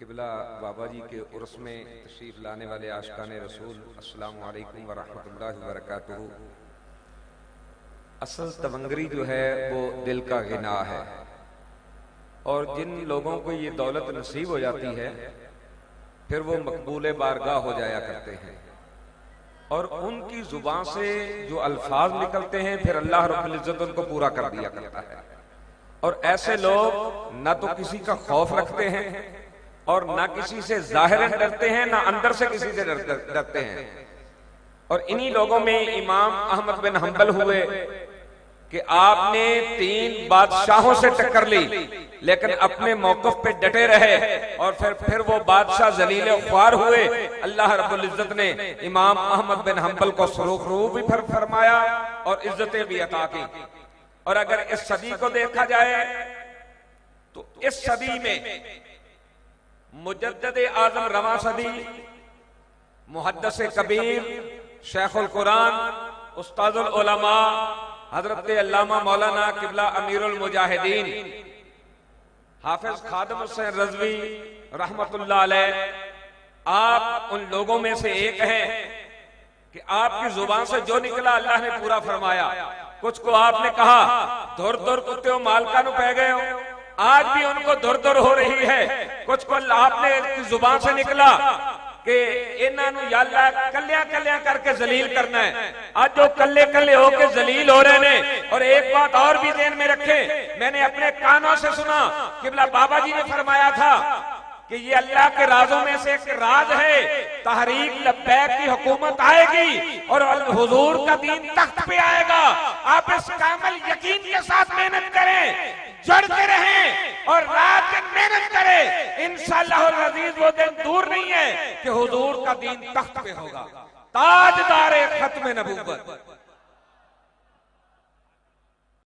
किबला बाबा जी के उर्स में तशरीफ लाने वाले आशिकान रसूल, अस्सलामु अलैकुम व रहमतुल्लाहि व बरकातुहू। असल तवंगरी जो है वो दिल का गिना है, और जिन लोगों को ये दौलत नसीब हो जाती है फिर वो मकबूल बारगाह हो जाया करते हैं, और उनकी जुबान से जो अल्फाज निकलते हैं फिर अल्लाह रब्बुल इज्जत उनको पूरा कर दिया करता है। और ऐसे लोग ना तो किसी का खौफ रखते हैं और ना किसी से जाहिरन डरते हैं, ना अंदर से किसी से डरते हैं। और इन्हीं लोगों में इमाम अहमद बिन हंबल हुए कि आपने 3 बादशाहों से टक्कर ली लेकिन अपने मौक़िफ़ पे डटे रहे, और फिर वो बादशाह जलील ख्वार हुए। अल्लाह रब्बुल इज्जत ने इमाम अहमद बिन हंबल को सुरूख भी फरमाया और इज्जतें भी अता की। और अगर इस सदी को देखा जाए तो इस सदी में मुजद्दिद आज़म रवां सदी, मुहद्दिस कबीर, शेखुल कुरान, उस्ताजुल उलमा हजरत अल्लामा मौलाना किबला अमीरुल मुजाहिदीन हाफिज खादिम हुसैन रज़वी रहमतुल्लाह अलैह, आप उन लोगों में से एक हैं कि आपकी जुबान से जो निकला अल्लाह ने पूरा फरमाया। कुछ को आपने कहा धुर धुर कुत्ते हो मालका नु पै गए हो, आज भी उनको धुर धुर हो रही है। कुछ को आपने जुबान से निकला कि इन्हों या अल्लाह कलिया कलिया करके जलील करना है। आज जो कल्ले कल्ले होके जलील हो रहे हैं। और एक बात और भी ध्यान में रखे, मैंने अपने कानों से सुना किबला बाबा जी ने फरमाया था कि ये अल्लाह के राजों में से एक राज है, तहरीक लब्बैक की हुकूमत आएगी और हुजूर का दीन तख्त पे आएगा। आप इस कामिल यकीन के साथ मेहनत करें, जड़ते रहें और रात दिन मेहनत करें। इंशाअल्लाह अज़ीज वो दिन दूर नहीं है कि हुजूर का दीन तख्त पे होगा, ताजदार खत्म नबूवत।